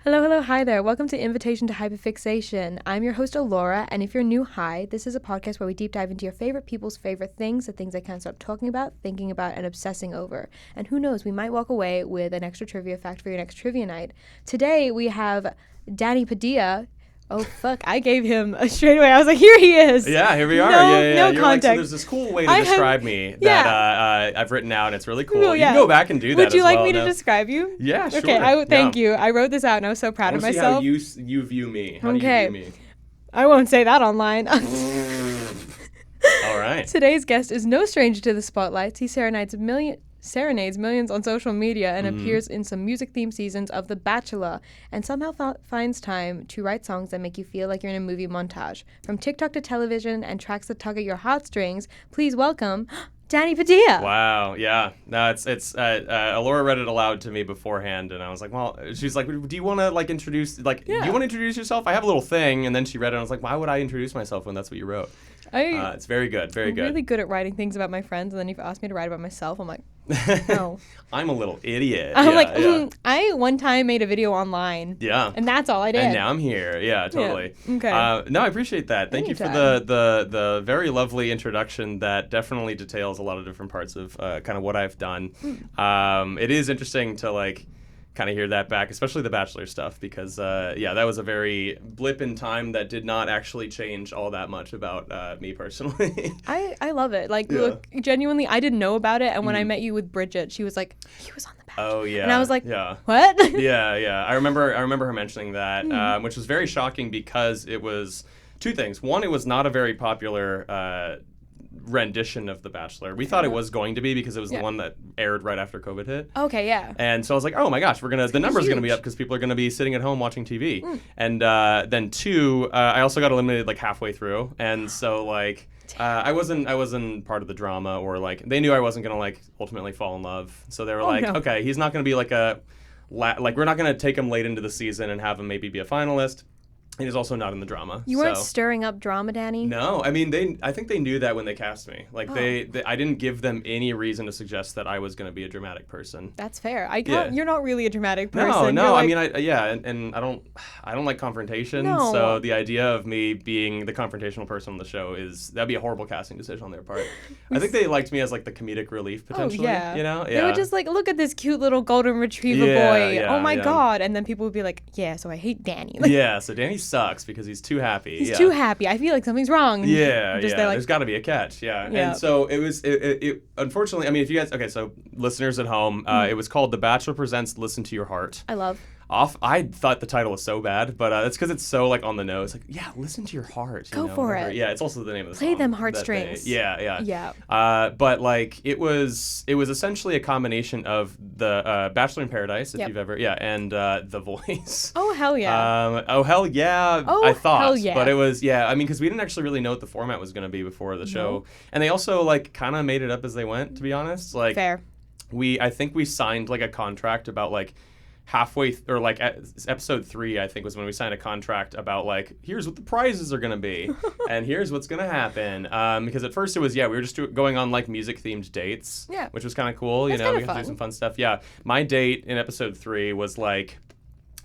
Hello, hello, hi there. Welcome to Invitation to Hyperfixation. I'm your host, Alaura, and if you're new, hi. This is a podcast where we deep dive into your favorite people's favorite things, the things they can't stop talking about, thinking about, and obsessing over. And who knows, we might walk away with an extra trivia fact for your next trivia night. Today, we have Danny Padilla. Oh, fuck, I gave him a straight away. I was like, here he is. Yeah, here we are. No You're context. like, so there's this cool way to describe me that I've written out, and it's really cool. Well, You can go back and do that. Would you as like well me to now. describe you? Yeah, sure. Okay, thank you. I wrote this out, and I was so proud of I myself. See how you view me. How Okay. do you view me? I won't say that online. All right. Today's guest is no stranger to the spotlights. He serenades millions on social media and appears in some music-themed seasons of The Bachelor, and somehow finds time to write songs that make you feel like you're in a movie montage. From TikTok to television and tracks that tug at your heartstrings, please welcome Danny Padilla. Wow. Yeah. No, it's Alaura read it aloud to me beforehand, and I was like, well, she's like, do you want to introduce, do you want to introduce yourself? I have a little thing, and then she read it, and I was like, why would I introduce myself when that's what you wrote? It's very good. Very good. I'm really good at writing things about my friends, and then you've asked me to write about myself. I'm like, no. I'm a little idiot. I one time made a video online. Yeah. And that's all I did. And now I'm here. Yeah, totally. Yeah. Okay. No, I appreciate that. Thank you for the very lovely introduction that definitely details a lot of different parts of kind of what I've done. It is interesting to kind of hear that back, especially the Bachelor stuff, because that was a very blip in time that did not actually change all that much about me personally. I love it. Look, genuinely, I didn't know about it, and when I met you with Bridget, she was like, he was on The Bachelor. Oh yeah. And I was like, yeah. What? Yeah. I remember her mentioning that, which was very shocking because it was two things. One, it was not a very popular rendition of The Bachelor. We thought it was going to be because it was the one that aired right after COVID hit. Okay, yeah. And so I was like, oh my gosh, the number's going to be up because people are going to be sitting at home watching TV. And then two, I also got eliminated halfway through. And so I wasn't part of the drama, or they knew I wasn't going to ultimately fall in love. So they were okay, he's not going to be we're not going to take him late into the season and have him maybe be a finalist. And he's also not in the drama. You weren't stirring up drama, Danny? No, I mean, I think they knew that when they cast me. I didn't give them any reason to suggest that I was going to be a dramatic person. That's fair. You're not really a dramatic person. No. I mean, and I don't like confrontation. No. So the idea of me being the confrontational person on the show that'd be a horrible casting decision on their part. I think they liked me as the comedic relief potentially. Oh yeah. You know? They were just look at this cute little golden retriever boy. Oh my god. And then people would be like, yeah, so I hate Danny. So Danny sucks because he's too happy. He's too happy. I feel like something's wrong. There's got to be a catch. Yeah. And so it unfortunately, I mean, if you guys, so listeners at home, it was called The Bachelor Presents Listen to Your Heart. I love. I thought the title was so bad, but it's because it's so on the nose. Listen to your heart. Go for it. Yeah, it's also the name of the song. Play them heartstrings. Yeah. But it was essentially a combination of the Bachelor in Paradise, if you've ever, and The Voice. Oh hell yeah. Oh hell yeah. I thought, hell yeah. but it was I mean, because we didn't actually really know what the format was going to be before the show, and they also kind of made it up as they went. To be honest, fair. I think we signed a contract about halfway episode 3, I think, was when we signed a contract about here's what the prizes are gonna be and here's what's gonna happen, because at first it was we were just going on music themed dates, which was kind of cool. That's we got to do some fun stuff. My date in episode 3 was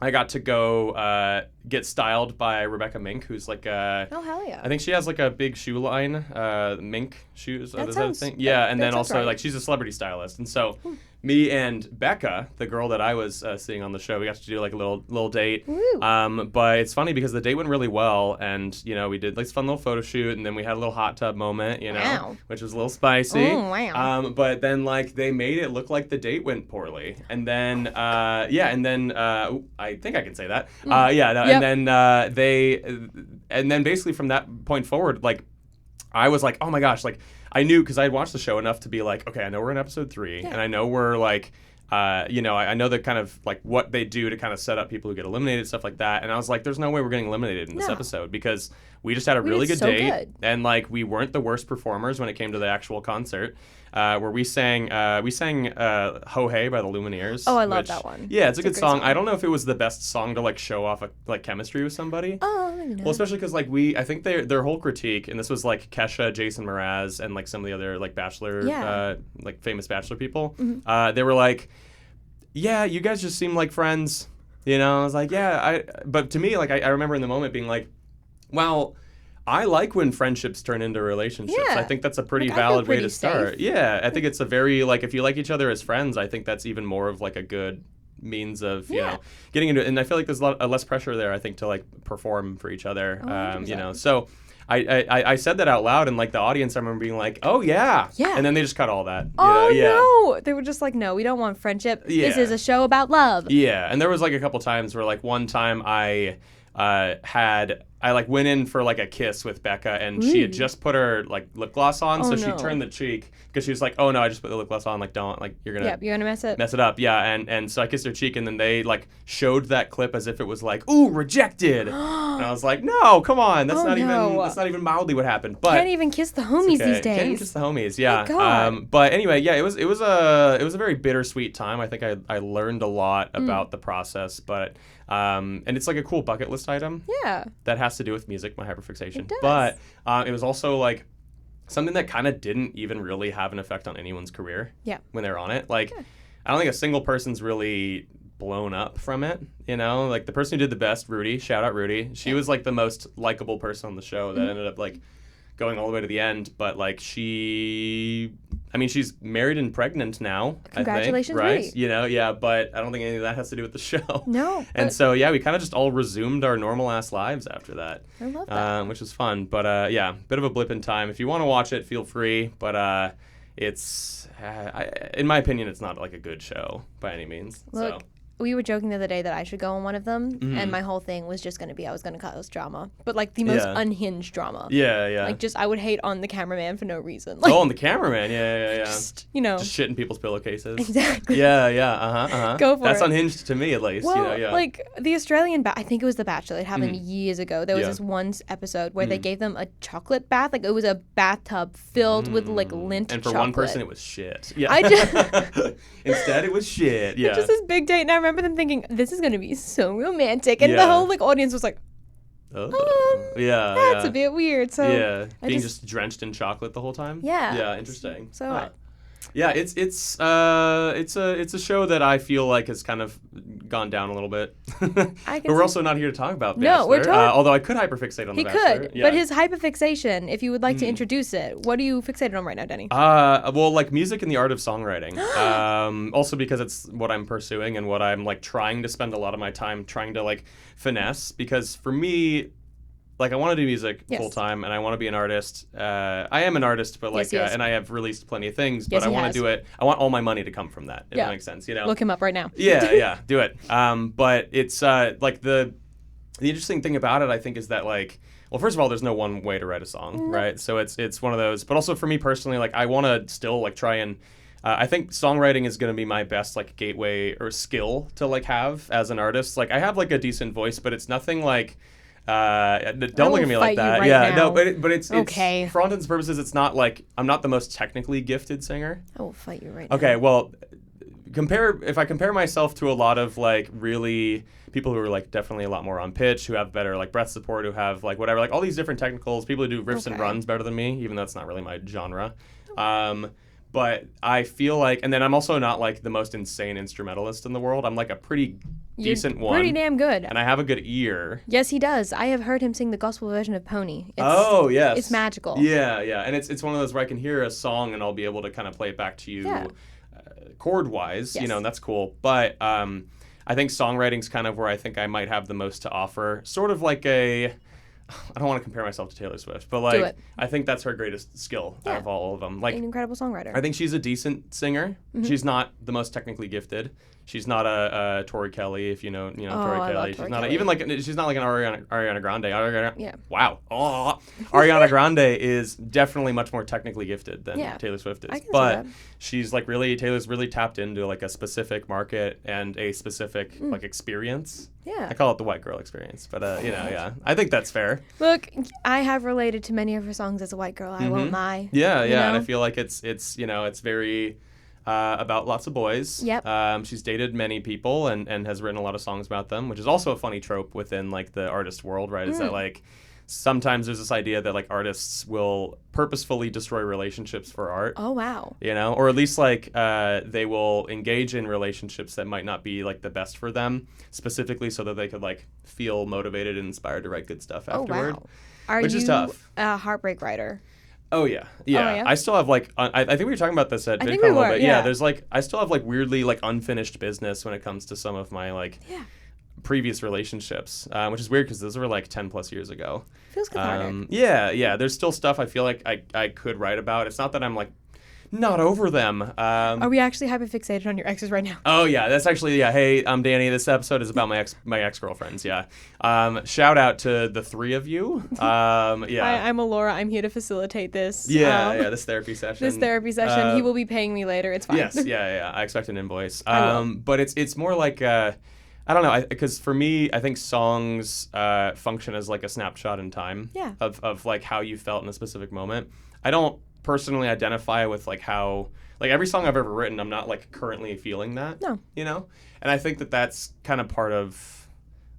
I got to go get styled by Rebecca Mink, who's oh hell yeah. I think she has a big shoe line, Mink shoes. That is sounds, that a thing? Yeah, and then also right. she's a celebrity stylist, and so me and Becca, the girl that I was seeing on the show, we got to do a little date. Woo. But it's funny because the date went really well, and we did this fun little photo shoot, and then we had a little hot tub moment, wow. which was a little spicy. Oh wow. But then they made it look like the date went poorly, and then I think I can say that. And then basically from that point forward, I was like, oh my gosh, I knew, because I had watched the show enough to be okay, I know we're in episode 3, and I know we're I know the kind of what they do to kind of set up people who get eliminated, stuff like that. And I was like, there's no way we're getting eliminated in this episode, because we just had a really good date, and we weren't the worst performers when it came to the actual concert, where we sang Ho Hey by the Lumineers. Oh, I love that one. Yeah, it's a good song. I don't know if it was the best song to show off chemistry with somebody. Oh, maybe not. Well, especially because I think their whole critique, and this was Kesha, Jason Mraz, and some of the other Bachelor, famous Bachelor people. Mm-hmm. They were yeah, you guys just seem like friends. You know, I was like, yeah. But to me, like, I remember in the moment being like, well, I like when friendships turn into relationships. Yeah. I think that's a pretty Like, I feel valid way pretty to start. safe. Yeah, I think it's a very, like, if you like each other as friends, I think that's even more of, like, a good means of, you know, getting into it. And I feel like there's a lot less pressure there, I think, to, like, perform for each other, you know. So I said that out loud, and, like, the audience, I remember being like, oh, yeah. Yeah. And then they just cut all that. Oh, you know? no. They were just like, no, we don't want friendship. Yeah. This is a show about love. Yeah. And there was, like, a couple times where, like, one time I like went in for like a kiss with Becca, and she had just put her like lip gloss on, so she turned the cheek because she was like, "Oh no, I just put the lip gloss on. Like, don't, like, you're gonna mess it up." Yeah, and so I kissed her cheek, and then they like showed that clip as if it was like, "Ooh, rejected," and I was like, "No, come on, that's not even mildly what happened." But can't even kiss the homies these days. Can't even kiss the homies. Yeah. God. But anyway, yeah, it was a very bittersweet time. I think I learned a lot about the process, but. And it's like a cool bucket list item. Yeah. That has to do with music, my hyperfixation. It does. But it was also like something that kind of didn't even really have an effect on anyone's career. Yeah. When they were on it. Like, I don't think a single person's really blown up from it. You know, like the person who did the best, Rudy, shout out Rudy. She was like the most likable person on the show that ended up like going all the way to the end. But like she's married and pregnant now. Congratulations, I think, right? Rudy. You know, yeah, but I don't think any of that has to do with the show. No. And so, yeah, we kind of just all resumed our normal-ass lives after that. I love that. Which was fun. But, yeah, bit of a blip in time. If you want to watch it, feel free. But it's, in my opinion, it's not like a good show by any means. Look, we were joking the other day that I should go on one of them, and my whole thing was just going to be I was going to cause drama, but like the most unhinged drama. Yeah, yeah. Like just I would hate on the cameraman for no reason. Like, on the cameraman, yeah. Just, you know. Just shit in people's pillowcases. Exactly. Yeah, Go for it. That's unhinged to me, at least. Well, you know, yeah. like the Australian, I think it was The Bachelor. It happened years ago. There was this one episode where they gave them a chocolate bath. Like it was a bathtub filled with like lint and for chocolate. one person, it was shit. Yeah. Instead, it was shit. Yeah. Just this big date, and I remember them thinking, this is going to be so romantic. And the whole like audience was like, yeah, that's a bit weird. So yeah, being just drenched in chocolate the whole time. Yeah, interesting. So yeah, it's a show that I feel like has kind of gone down a little bit. But we're also not here to talk about Bachelor. No, we're talking. Although I could hyperfixate on the Bachelor. He could, but his hyperfixation. If you would like to introduce it, what are you fixated on right now, Danny? Well, like music and the art of songwriting. Also because it's what I'm pursuing and what I'm like trying to spend a lot of my time trying to like finesse. Because for me, like I want to do music full time, and I want to be an artist. I am an artist, but like, and I have released plenty of things. But I want to do it. I want all my money to come from that. If that makes sense, you know. Look him up right now. Yeah, do it. But it's like the interesting thing about it, I think, is that like, well, first of all, there's no one way to write a song, right? So it's one of those. But also for me personally, like I want to still like try and. I think songwriting is going to be my best like gateway or skill to like have as an artist. Like I have like a decent voice, but it's nothing like. Don't look at me like that. No, but it's okay. For all intents and purposes, it's not like I'm not the most technically gifted singer. I will fight you right now. Okay, well, if I compare myself to a lot of like really people who are like definitely a lot more on pitch, who have better like breath support, who have like whatever, like all these different technicals, people who do riffs and runs better than me, even though it's not really my genre. But I feel like, and then I'm also not like the most insane instrumentalist in the world. I'm like a pretty decent one. Pretty damn good. And I have a good ear. Yes, he does. I have heard him sing the gospel version of Pony. Yes. It's magical. Yeah. And it's one of those where I can hear a song and I'll be able to kind of play it back to you chord-wise, you know, and that's cool. But I think songwriting's kind of where I think I might have the most to offer. Sort of like I don't want to compare myself to Taylor Swift, but like I think that's her greatest skill out of all of them. Like an incredible songwriter. I think she's a decent singer. She's not the most technically gifted. She's not a Tori Kelly, if you know Tori Kelly. She's not even like she's not like an Ariana Grande. Wow. Ariana Grande is definitely much more technically gifted than Taylor Swift is. But she's like Taylor's really tapped into like a specific market and a specific like experience. Yeah. I call it the white girl experience, but I think that's fair. Look, I have related to many of her songs as a white girl. I won't lie. Yeah, and I feel like it's very about lots of boys. Yep. She's dated many people and has written a lot of songs about them, which is also a funny trope within like the artist world, right? Is that like sometimes there's this idea that like artists will purposefully destroy relationships for art. Oh, wow. You know, or at least like they will engage in relationships that might not be like the best for them, specifically so that they could like feel motivated and inspired to write good stuff afterward. Oh, wow. Which is tough. A heartbreak writer? Oh yeah. yeah? I still have like I think we were talking about this at VidCon a little bit. Yeah, there's like I still have like weirdly like unfinished business when it comes to some of my like previous relationships, which is weird because those were like 10 plus years ago. Feels cathartic. Yeah. There's still stuff I feel like I could write about. It's not that I'm like not over them. Are we actually hyperfixated on your exes right now? Oh yeah, that's actually Hey, I'm Danny. This episode is about my ex-girlfriends. Yeah. Shout out to the three of you. I'm Alaura. I'm here to facilitate this. This therapy session. He will be paying me later. It's fine. Yes. Yeah. I expect an invoice. But it's more like I don't know. Because for me, I think songs function as like a snapshot in time. Yeah. Of like how you felt in a specific moment. I don't personally identify with like how like every song I've ever written, I'm not like currently feeling that. No. You know? And I think that that's kind of part of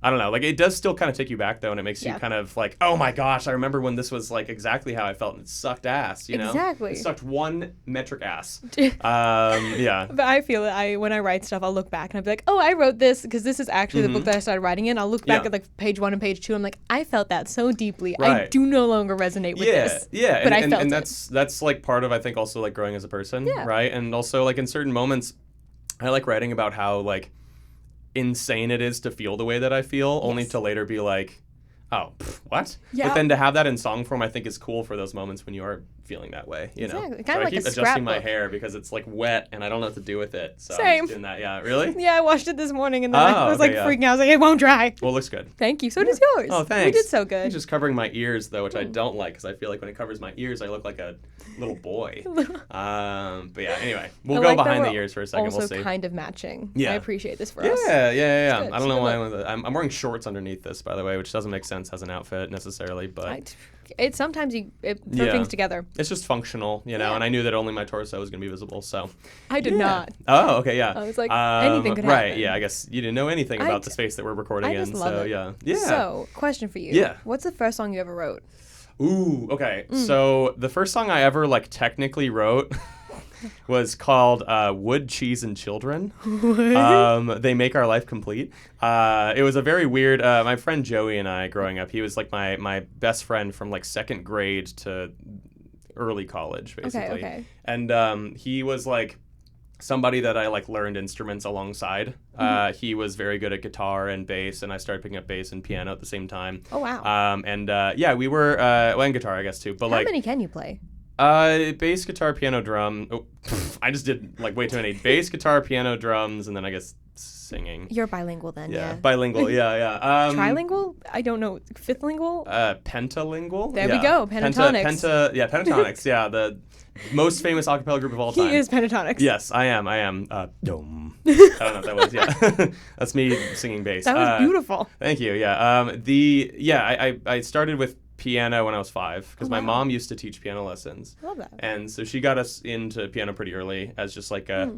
I don't know, like it does still kind of take you back though, and it makes you kind of like, oh my gosh, I remember when this was like exactly how I felt, and it sucked ass, you know? Exactly. It sucked one metric ass. But I feel that when I write stuff, I'll look back and I'll be like, oh, I wrote this because this is actually the book that I started writing in. I'll look back at like page 1 and page 2. I'm like, I felt that so deeply. Right. I do no longer resonate with this. Yeah, but I felt and it. that's like part of I think also like growing as a person, right? And also like in certain moments, I like writing about how like insane it is to feel the way that I feel, only to later be like, oh, what? Yeah. But then to have that in song form, I think is cool for those moments when you are feeling that way, you know? Kind so of I like keep a adjusting my scrapbook. hair because it's like wet and I don't know what to do with it. So Same. I'm just doing that. Yeah, really? Yeah, I washed it this morning and then I was freaking out. I was like, it won't dry. Well, it looks good. Thank you. So does yours. Oh, thanks. We did so good. It's just covering my ears though, which I don't like because I feel like when it covers my ears, I look like a little boy. But yeah, anyway, we'll go behind the ears for a second. We'll see. Also kind of matching. Yeah. I appreciate this for us. Yeah. I don't know why I'm wearing shorts underneath this, by the way, which doesn't make sense as an outfit necessarily, but it sometimes you throw things together. It's just functional, you know, and I knew that only my torso was going to be visible, so. I did not. Oh, okay, yeah. I was like, anything could happen. Right, yeah, I guess you didn't know anything about the space that we're recording in, so yeah. So, question for you. Yeah. What's the first song you ever wrote? Ooh, okay. So the first song I ever like technically wrote was called Wood, Cheese, and Children. They Make Our Life Complete. It was a very weird, my friend Joey and I growing up, he was like my best friend from like second grade to early college, basically. Okay. And he was like somebody that I like learned instruments alongside. He was very good at guitar and bass, and I started picking up bass and piano at the same time. Oh, wow. We were, and guitar, I guess, too. But How many can you play? Bass, guitar, piano, drum. Oh, I just did like way too many. Bass, guitar, piano, drums, and then I guess singing. You're bilingual then, yeah. Bilingual, yeah. Trilingual? I don't know. Fifthlingual? Pentalingual? There we go. Pentatonics. Pentatonics, yeah. The most famous a cappella group of all time. He is Pentatonics. Yes, I am. Dome. I don't know what that was, yeah. That's me singing bass. That was beautiful. Thank you, yeah. I started with piano when I was 5 because my mom used to teach piano lessons. I love that. And so she got us into piano pretty early as just like a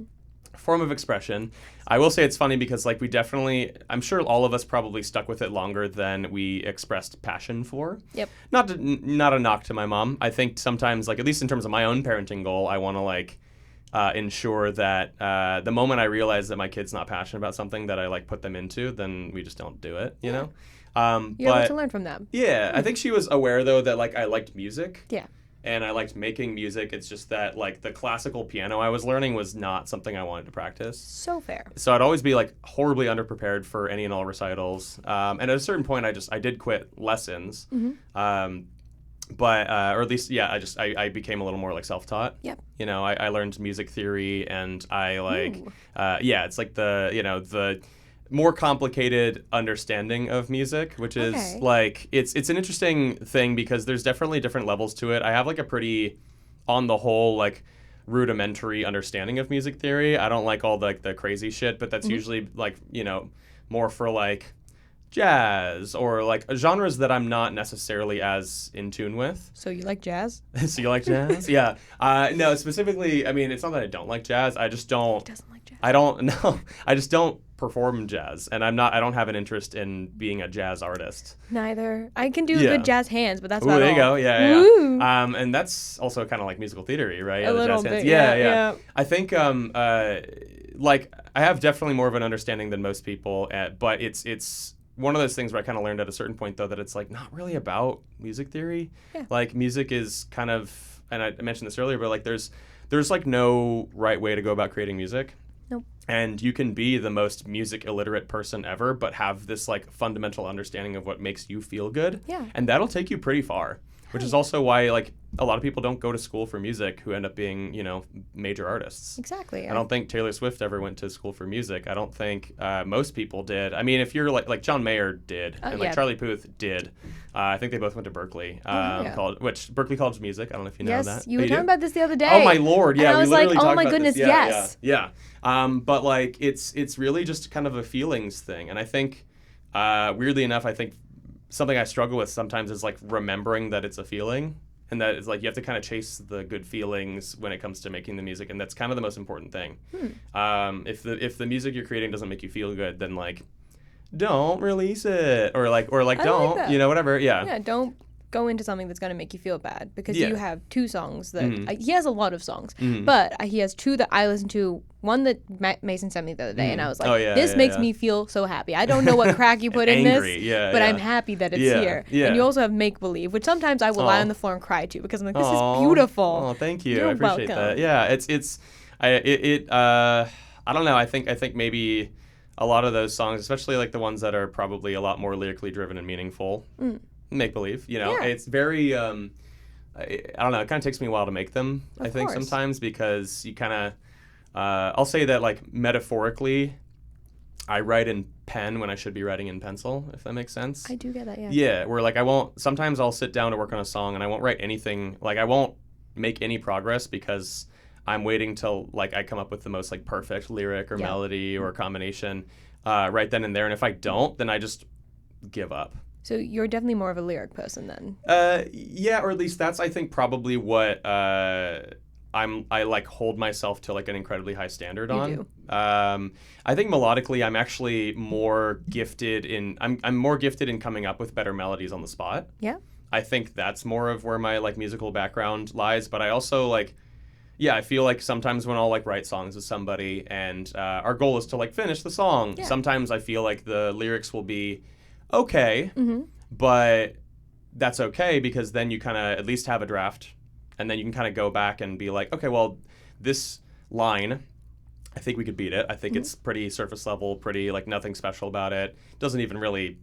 form of expression. I will say it's funny because like we definitely, I'm sure all of us probably stuck with it longer than we expressed passion for. Yep. Not a knock to my mom. I think sometimes like at least in terms of my own parenting goal, I want to like ensure that the moment I realize that my kid's not passionate about something that I like put them into, then we just don't do it, you know? You're able to learn from them. Yeah, I think she was aware though that like I liked music. Yeah. And I liked making music. It's just that like the classical piano I was learning was not something I wanted to practice. So fair. So I'd always be like horribly underprepared for any and all recitals. And at a certain point I did quit lessons. But or at least I became a little more like self-taught. Yep. You know, I learned music theory and I like it's like the more complicated understanding of music, which is like it's an interesting thing because there's definitely different levels to it. I have like a pretty, on the whole, like rudimentary understanding of music theory. I don't like all the crazy shit, but that's usually like, you know, more for like jazz or like genres that I'm not necessarily as in tune with. So you like jazz? So you like jazz? Yeah. No, specifically, I mean, it's not that I don't like jazz. I just don't. He doesn't like jazz. I don't know. I just don't perform jazz, and I don't have an interest in being a jazz artist. Neither. I can do good jazz hands, but that's Ooh, about there you all. go. Yeah. Woo. And that's also kind of like musical theory, right? A The little jazz hands. bit. Yeah. I think like I have definitely more of an understanding than most people, but it's one of those things where I kind of learned at a certain point though that it's like not really about music theory. Yeah. Like music is kind of, and I mentioned this earlier, but like there's like no right way to go about creating music. Nope. And you can be the most music illiterate person ever, but have this like fundamental understanding of what makes you feel good. Yeah. And that'll take you pretty far, which is also why like a lot of people don't go to school for music who end up being, major artists. Exactly. I don't think Taylor Swift ever went to school for music. I don't think most people did. I mean, if you're like John Mayer did, and like Charlie Puth did. I think they both went to Berkeley, Berkeley College of Music. I don't know if you know that. Yes, you were talking about this the other day. Oh my Lord, yeah. And I was we literally like, oh talked my about goodness, this. yes. Yeah. But like, it's really just kind of a feelings thing, and I think, weirdly enough, I think something I struggle with sometimes is like remembering that it's a feeling. And that is like you have to kind of chase the good feelings when it comes to making the music, and that's kind of the most important thing. If the music you're creating doesn't make you feel good, then like don't release it, or don't whatever. Yeah, don't go into something that's going to make you feel bad, because you have two songs that he has a lot of songs, but he has two that I listen to. One that Mason sent me the other day, and I was like, this makes me feel so happy. I don't know what crack you put in this, but I'm happy that it's here. Yeah. And you also have Make Believe, which sometimes I will lie on the floor and cry to, because I'm like, this is beautiful. Oh, thank you. You're I appreciate welcome. that. Yeah, I don't know. I think maybe a lot of those songs, especially like the ones that are probably a lot more lyrically driven and meaningful, Make Believe, it's very, I don't know, it kind of takes me a while to make them, I think, sometimes, because you kind of, I'll say that like metaphorically, I write in pen when I should be writing in pencil, if that makes sense. I do get that, yeah. Yeah, where like sometimes I'll sit down to work on a song and I won't write anything, like I won't make any progress because I'm waiting till like I come up with the most like perfect lyric or melody or combination right then and there. And if I don't, then I just give up. So you're definitely more of a lyric person then. Yeah, or at least that's I think probably what I like hold myself to like an incredibly high standard on. You do. I think melodically I'm actually more gifted in I'm more gifted in coming up with better melodies on the spot. Yeah. I think that's more of where my like musical background lies, but I also like I feel like sometimes when I'll like write songs with somebody and our goal is to like finish the song, sometimes I feel like the lyrics will be okay, but that's okay because then you kind of at least have a draft, and then you can kind of go back and be like, okay, well, this line, I think we could beat it. I think it's pretty surface level, pretty like nothing special about it. Doesn't even really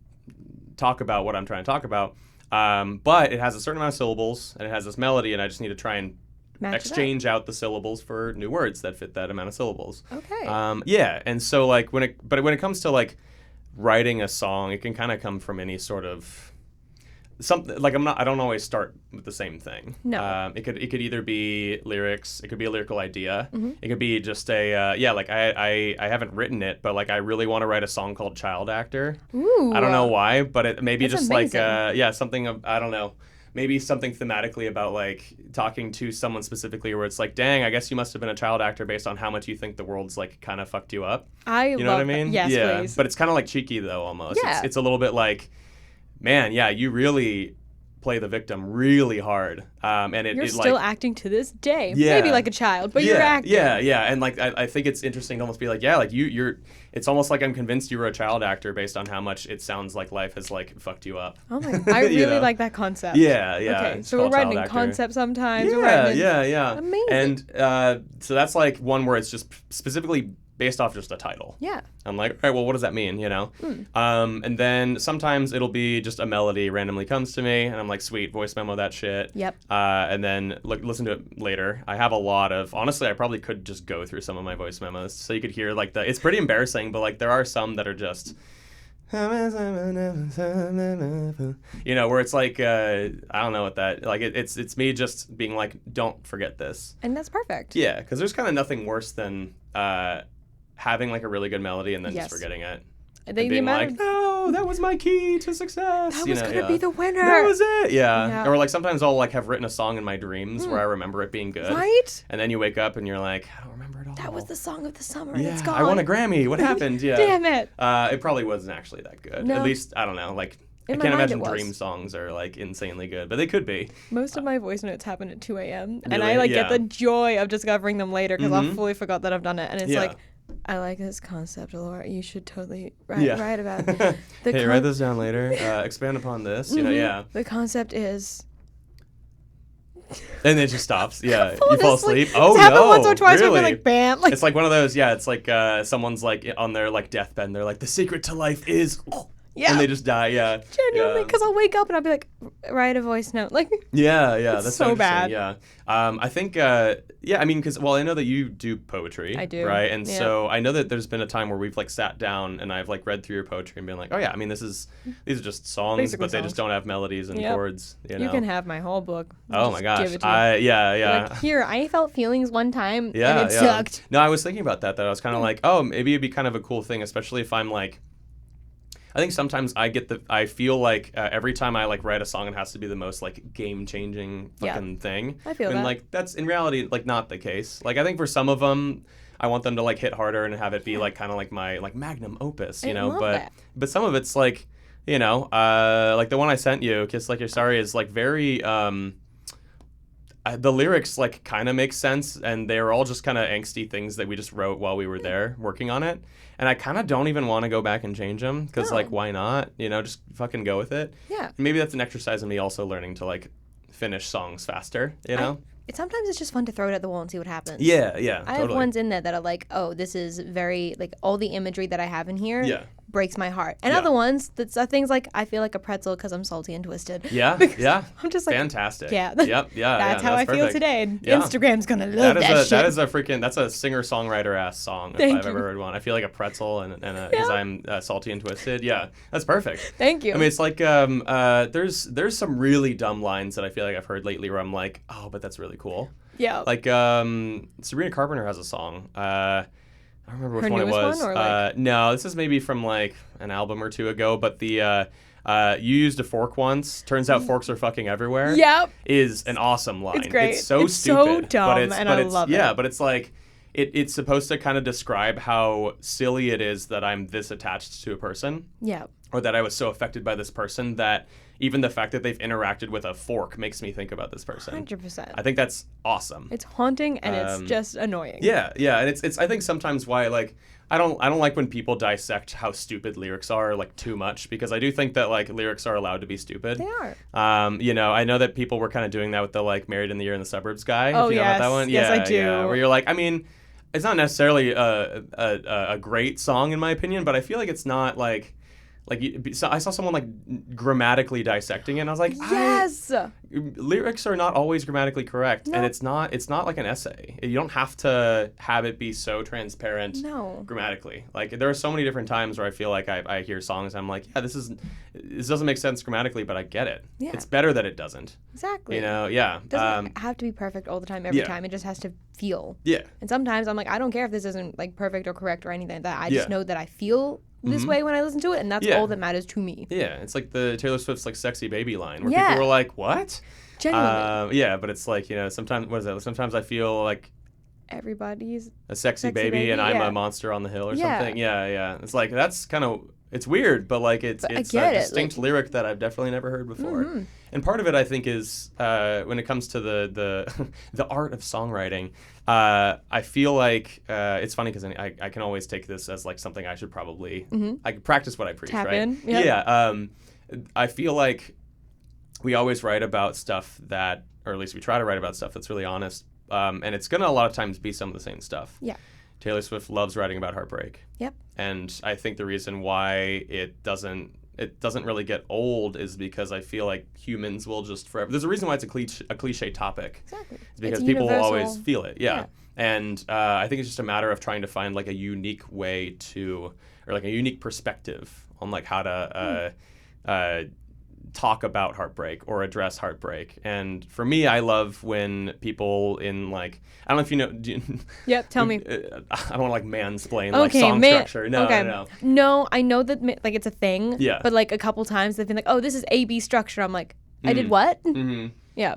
talk about what I'm trying to talk about, but it has a certain amount of syllables and it has this melody, and I just need to try and exchange out the syllables for new words that fit that amount of syllables. Okay. Yeah, and so like when it comes to like writing a song, it can kind of come from any sort of something. Like I don't always start with the same thing. No. It could either be lyrics, it could be a lyrical idea, it could be just a like I haven't written it, but like I really want to write a song called Child Actor. Ooh. I don't know why, but it maybe That's just amazing. like something of, I don't know. Maybe something thematically about like talking to someone specifically where it's like, dang, I guess you must have been a child actor based on how much you think the world's like kind of fucked you up. You know what I mean? Yes, yeah. please. But it's kind of like cheeky though, almost. Yeah. It's a little bit like, man, yeah, you really play the victim really hard. And you're still like, acting to this day. Yeah. Maybe like a child, but you're acting. Yeah. And like I think it's interesting to almost be like, yeah, like you're it's almost like I'm convinced you were a child actor based on how much it sounds like life has like fucked you up. Oh my, I really like that concept. Yeah. Okay, It's so we're called writing Child in Actor. concept sometimes. Yeah. Amazing. And so that's like one where it's just specifically based off just a title. Yeah. I'm like, all right, well, what does that mean, And then sometimes it'll be just a melody randomly comes to me, and I'm like, sweet, voice memo that shit. Yep. And then listen to it later. I have a lot of, honestly, I probably could just go through some of my voice memos so you could hear like it's pretty embarrassing, but like there are some that are just, where it's like, I don't know what that, like it's me just being like, don't forget this. And that's perfect. Yeah, because there's kind of nothing worse than having like a really good melody and then just forgetting it. And being like, no, oh, that was my key to success. That was gonna be the winner. That was it. Yeah. Or like sometimes I'll like have written a song in my dreams where I remember it being good. Right? And then you wake up and you're like, I don't remember it all. That was the song of the summer. Yeah, And it's gone. I won a Grammy. What happened? Yeah. Damn it. It probably wasn't actually that good. No. At least, I don't know. Like, I In my can't mind, imagine it was. dream songs are like insanely good, but they could be. Most of my voice notes happen at 2 a.m. And Really? I like Yeah. get the joy of discovering them later because I fully forgot that I've done it. And it's Yeah. like, I like this concept, Alaura. You should totally write about it. Hey, write this down later. Expand upon this. You know, yeah. The concept is... And it just stops. Yeah. Fall You fall asleep. asleep. Oh, It's no. happened once or twice really? where I'm like, bam. Like, It's like one of those, yeah, it's like someone's like on their like deathbed and they're like, the secret to life is... yeah. And they just die, yeah. Genuinely, Yeah. because I'll wake up and I'll be like, write a voice note. Like, Yeah, It's that's so interesting, bad. Yeah, I think, I mean, because I know that you do poetry. I do, right? And yeah. so I know that there's been a time where we've like sat down and I've like read through your poetry and been like, oh yeah, I mean, these are just songs, Basically but they just songs. don't have melodies and Yep. chords. You know? you can have my whole book. Oh Just my gosh, Give it to you. yeah. Like, here, I felt feelings one time Yeah, and it yeah. sucked. No, I was thinking about that. That I was kind of like, oh, maybe it'd be kind of a cool thing, especially if I'm like, I think sometimes I feel like every time I like write a song, it has to be the most like game changing Yeah. fucking thing. I feel and that. like that's in reality like not the case. Like I think for some of them, I want them to like hit harder and have it be like kind of like my like magnum opus, you I know. love But that. but some of it's like, you know, like the one I sent you, "Kiss Like You're Sorry," is like very. The lyrics like kind of make sense, and they were all just kind of angsty things that we just wrote while we were there working on it. And I kind of don't even want to go back and change them because No. like why not? You know, just fucking go with it. Yeah. And maybe that's an exercise in me also learning to like finish songs faster. You know? Sometimes it's just fun to throw it at the wall and see what happens. Yeah, I have totally. ones in there that are like, oh, this is very, like, all the imagery that I have in here Yeah. breaks my heart. And Yeah. other ones that are things like, I feel like a pretzel because I'm salty and twisted. Yeah, Because yeah. I'm just like, Fantastic. yeah. Yep. Yeah. that's yeah, how I feel perfect. today. Yeah. Instagram's going to love that shit. That is a freaking, that's a singer-songwriter ass song if Thank I've you. ever heard one. I feel like a pretzel and because Yeah. I'm salty and twisted. Yeah, that's perfect. Thank you. I mean, it's like there's some really dumb lines that I feel like I've heard lately where I'm like, oh, but that's really cool. yeah. Like Sabrina Carpenter has a song. I don't remember which Her one it newest was. one, or like- No, this is maybe from like an album or two ago. But the you used a fork once. Turns out forks are fucking everywhere. Yep. Is an awesome line. It's great. It's so It's so stupid. dumb, but it's, and but I it's, love yeah, it. but it's like it's supposed to kind of describe how silly it is that I'm this attached to a person. Yeah. Or that I was so affected by this person that even the fact that they've interacted with a fork makes me think about this person. 100%. I think that's awesome. It's haunting and it's just annoying. Yeah, and it's I think sometimes why like I don't like when people dissect how stupid lyrics are like too much because I do think that like lyrics are allowed to be stupid. They are. You know, I know that people were kind of doing that with the like Married in the Year in the Suburbs guy. Oh, if you know about that yes. one. Yes, Yeah, I do. Yeah, where you're like, I mean, it's not necessarily a great song in my opinion, but I feel like it's not like so I saw someone like grammatically dissecting it and I was like, Yes. lyrics are not always grammatically correct and it's not like an essay. You don't have to have it be so transparent No. grammatically. Like there are so many different times where I feel like I hear songs and I'm like, yeah, this doesn't make sense grammatically, but I get it. Yeah. It's better that it doesn't. Exactly. You know, yeah. It doesn't have to be perfect all the time, every yeah. time. It just has to feel. Yeah. And sometimes I'm like, I don't care if this isn't like perfect or correct or anything like that. I just Yeah. know that I feel this way when I listen to it, and that's Yeah. all that matters to me. Yeah, it's like the Taylor Swift's like "Sexy Baby" line, where Yeah. people were like, "What?" Genuinely. Yeah, but it's like, you know, sometimes I feel like Everybody's a sexy Sexy baby, baby, and I'm yeah. a monster on the hill or Yeah. something. Yeah. It's like that's kind of it's weird, but like it's But I it's get a it, distinct like- lyric that I've definitely never heard before. And part of it I think is when it comes to the the art of songwriting. I feel like it's funny because I can always take this as like something I should probably I could practice what I preach, Tap right? in, yep. Yeah. I feel like we always write about stuff that, or at least we try to write about stuff that's really honest, and it's gonna a lot of times be some of the same stuff. Yeah. Taylor Swift loves writing about heartbreak. Yep. And I think the reason why it doesn't really get old is because I feel like humans will just forever. There's a reason why it's a cliche topic. Exactly. It's because It's people will universal. always feel it. Yeah. Yeah. And I think it's just a matter of trying to find like a unique way to, or like a unique perspective on like how to talk about heartbreak or address heartbreak. And for me, I love when people in like, I don't know if you know. Yep, tell me. I don't want to like mansplain like song structure. No. No, I know that like it's a thing. Yeah. But like a couple times they've been like, oh, this is A-B structure. I'm like, I did what? Mm-hmm. Yeah.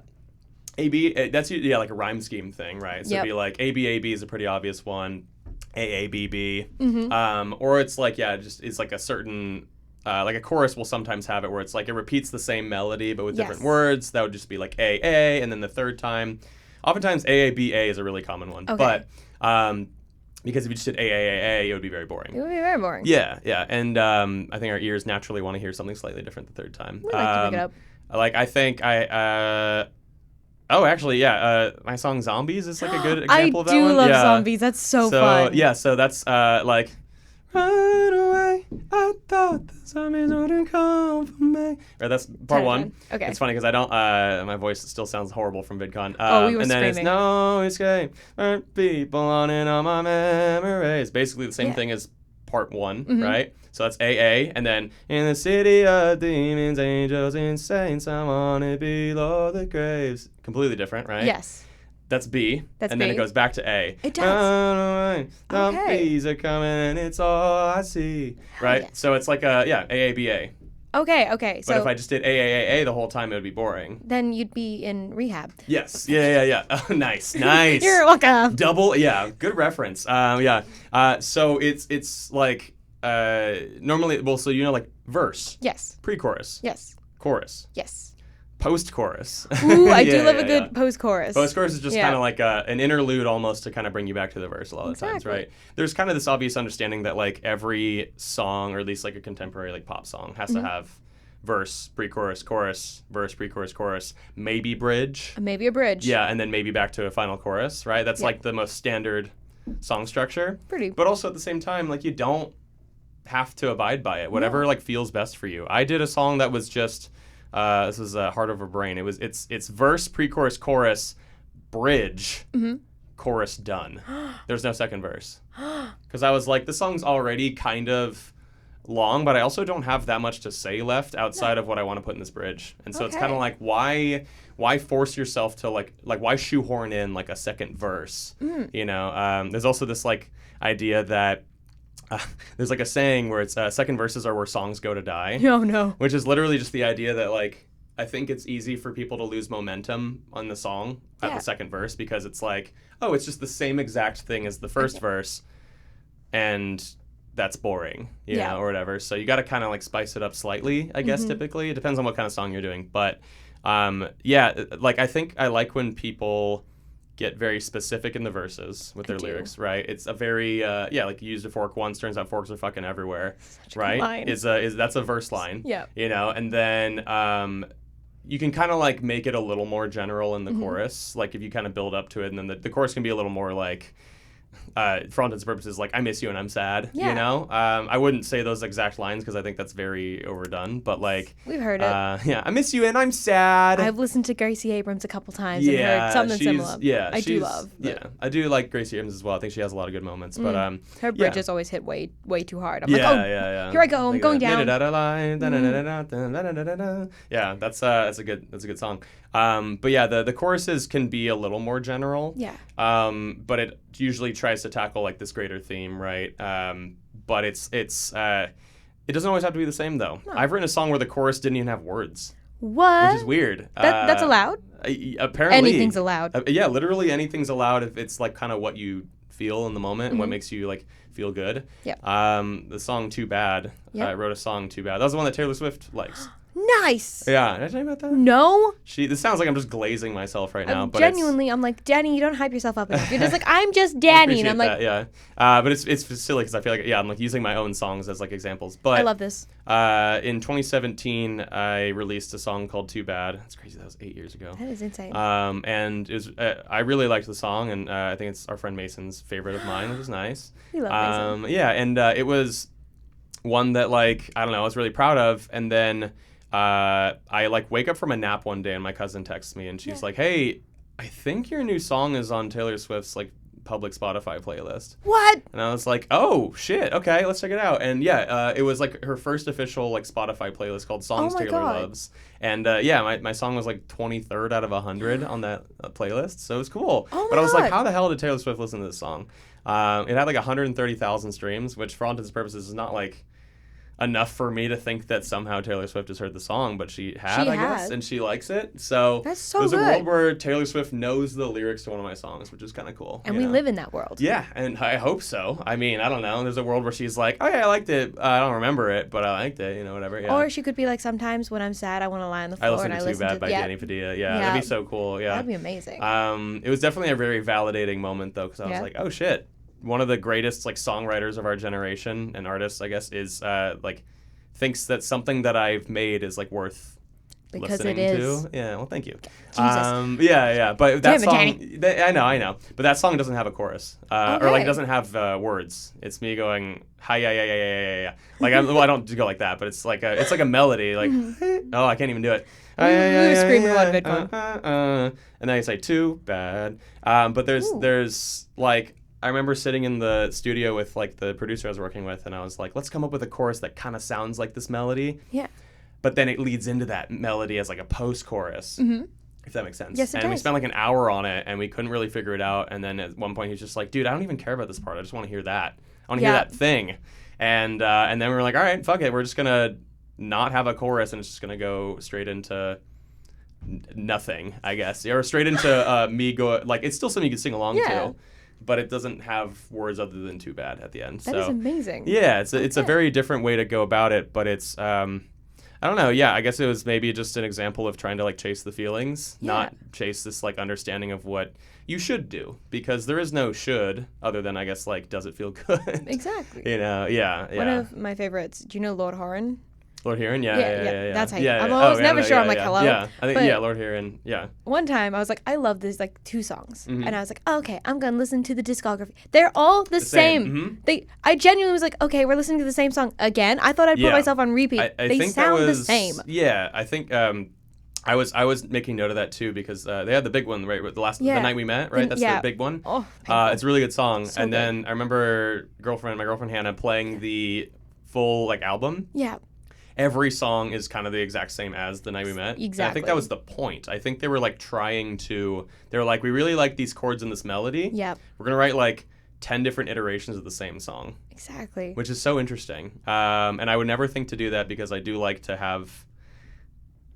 A-B, that's like a rhyme scheme thing, right? So it'd be like A-B is a pretty obvious one. A-A-B-B. Or it's like, it's like a certain, like a chorus will sometimes have it where it's like it repeats the same melody but with different words. That would just be like A-A, and then the third time. Oftentimes A-A-B-A is a really common one. Okay. But because if you just did A-A-A-A, it would be very boring. It would be very boring. Yeah. And I think our ears naturally want to hear something slightly different the third time. We'd like to pick it up. Like, I think my song Zombies is like a good example of that one. I do love Zombies. That's so fun. Yeah, so that's like, run away, I thought the zombies wouldn't come for me. Or that's part one. Okay. It's funny because I don't, my voice still sounds horrible from VidCon. We were and then screaming. It's no escape, people on and on my memories. Basically the same thing as part one, right? So that's AA, and then in the city of demons, angels, and saints, I want it below the graves. Completely different, right? Yes. That's B. That's and B. then it goes back to A. It does. The bees are coming, and it's all I see. Right? Yeah. So it's like AABA. Okay. But if I just did AAAA the whole time, it would be boring. Then you'd be in rehab. Yes. Yeah. Oh, nice. You're welcome. Double. Yeah. Good reference. So it's like normally. Well, so like verse. Yes. Pre-chorus. Yes. Chorus. Yes. Post-chorus. Ooh, I do love a good post-chorus. Post-chorus is just kind of like an interlude almost to kind of bring you back to the verse a lot of times, right? There's kind of this obvious understanding that like every song, or at least like a contemporary like pop song, has to have verse, pre-chorus, chorus, verse, pre-chorus, chorus, maybe bridge. Maybe a bridge. Yeah, and then maybe back to a final chorus, right? That's like the most standard song structure. Pretty. But also at the same time, like you don't have to abide by it. Whatever like feels best for you. I did a song that was just... this is Heart Over Brain. It's verse, pre-chorus, chorus, bridge, chorus done. There's no second verse. Because I was like, the song's already kind of long, but I also don't have that much to say left outside of what I want to put in this bridge. And so it's kind of like, why force yourself to like why shoehorn in like a second verse? You know, there's also this like idea that there's like a saying where it's second verses are where songs go to die. Oh no. Which is literally just the idea that like I think it's easy for people to lose momentum on the song at the second verse because it's like, oh, it's just the same exact thing as the first verse, and that's boring, you know, or whatever. So you got to kind of like spice it up slightly, I guess. Typically, it depends on what kind of song you're doing, but like I think I like when people get very specific in the verses with their lyrics, right? It's a very like you used a fork once, turns out forks are fucking everywhere, right? Is that's a verse line, you know, and then you can kind of like make it a little more general in the chorus, like if you kind of build up to it, and then the chorus can be a little more like for all intents and purposes, like I miss you and I'm sad, you know? I wouldn't say those exact lines because I think that's very overdone, but like... We've heard it. I miss you and I'm sad. I've listened to Gracie Abrams a couple times and heard something similar. Yeah, I do love. Yeah, I do like Gracie Abrams as well. I think she has a lot of good moments, but... her bridges always hit way too hard. I'm like, oh, here I go, I'm going down. Yeah, that's a good song. But yeah, the choruses can be a little more general. Yeah. But it usually tries to tackle like this greater theme, right? But it doesn't always have to be the same though. No. I've written a song where the chorus didn't even have words. What? Which is weird. That's allowed? Apparently. Anything's allowed. Yeah, literally anything's allowed if it's like kind of what you feel in the moment and what makes you like feel good. Yeah. The song Too Bad. I wrote a song Too Bad. That was the one that Taylor Swift likes. Nice. Yeah. Did I tell you about that? No. This sounds like I'm just glazing myself right now. But genuinely, I'm like, Danny, you don't hype yourself up enough. You're just like, I'm just Danny. And I'm like... Yeah. But it's silly because I feel like, I'm like using my own songs as like examples. But I love this. In 2017, I released a song called Too Bad. That's crazy. That was 8 years ago. That is insane. And it was, I really liked the song. And I think it's our friend Mason's favorite of mine, which is nice. We love Mason. Yeah. And it was one that like, I don't know, I was really proud of. And then... I like wake up from a nap one day and my cousin texts me and she's like, hey, I think your new song is on Taylor Swift's like public Spotify playlist. What? And I was like, oh shit, okay, let's check it out. And yeah, it was like her first official like Spotify playlist called Songs Taylor God. Loves. And yeah, my song was like 23rd out of 100 on that playlist, so it was cool. But I was like, how the hell did Taylor Swift listen to this song? It had like 130,000 streams, which for all intents and purposes is not like enough for me to think that somehow Taylor Swift has heard the song, but I guess, and she likes it. So that's so there's good. a world where Taylor Swift knows the lyrics to one of my songs, which is kind of cool. And we live in that world. Yeah, and I hope so. I mean, I don't know. There's a world where she's like, oh yeah, I liked it. I don't remember it, but I liked it. You know, whatever. Yeah. Or she could be like, sometimes when I'm sad, I want to lie on the floor and I listen to Too Bad by Danny Padilla. Yeah, that'd be so cool. Yeah, that'd be amazing. It was definitely a very validating moment though, because I was like, oh shit, one of the greatest like songwriters of our generation and artists, I guess, is like thinks that something that I've made is like worth listening to. Yeah, well, thank you. Jesus. Yeah, but that Damn song, it, I know, but that song doesn't have a chorus, or like doesn't have words. It's me going hi yeah. Like I don't go like that, but it's like a melody. Like oh, I can't even do it. Screaming a lot of Bitcoin. And then I say too bad. But there's like. I remember sitting in the studio with like the producer I was working with, and I was like, let's come up with a chorus that kind of sounds like this melody. Yeah. But then it leads into that melody as like a post-chorus, if that makes sense. Yes, it does. And we spent like an hour on it, and we couldn't really figure it out. And then at one point, he was just like, dude, I don't even care about this part. I just want to hear that. I want to hear that thing. And then we were like, all right, fuck it. We're just going to not have a chorus, and it's just going to go straight into nothing, I guess. Or straight into me go like, it's still something you can sing along to. But it doesn't have words other than too bad at the end. That is amazing. Yeah, it's a very different way to go about it, but it's I don't know. Yeah, I guess it was maybe just an example of trying to like chase the feelings, not chase this like understanding of what you should do, because there is no should other than I guess like does it feel good? Exactly. You know, yeah. One of my favorites. Do you know Lord Huron? Lord Huron, yeah. That's how I'm always never sure. I'm like, hello. Yeah, I think Lord Huron, yeah. One time I was like, I love these like 2 songs, and I was like, oh, okay, I'm gonna listen to the discography. They're all the same. I genuinely was like, okay, we're listening to the same song again. I thought I'd put myself on repeat. I they think sound the same. Yeah, I think I was making note of that too, because they had the big one, right? The night we met, right? That's the big one. Oh, it's a really good song. So and then I remember my girlfriend Hannah playing the full like album. Yeah. Every song is kind of the exact same as The Night We Met. Exactly. And I think that was the point. I think they were like they were like, we really like these chords in this melody. Yep. We're going to write like 10 different iterations of the same song. Exactly. Which is so interesting. And I would never think to do that, because I do like to have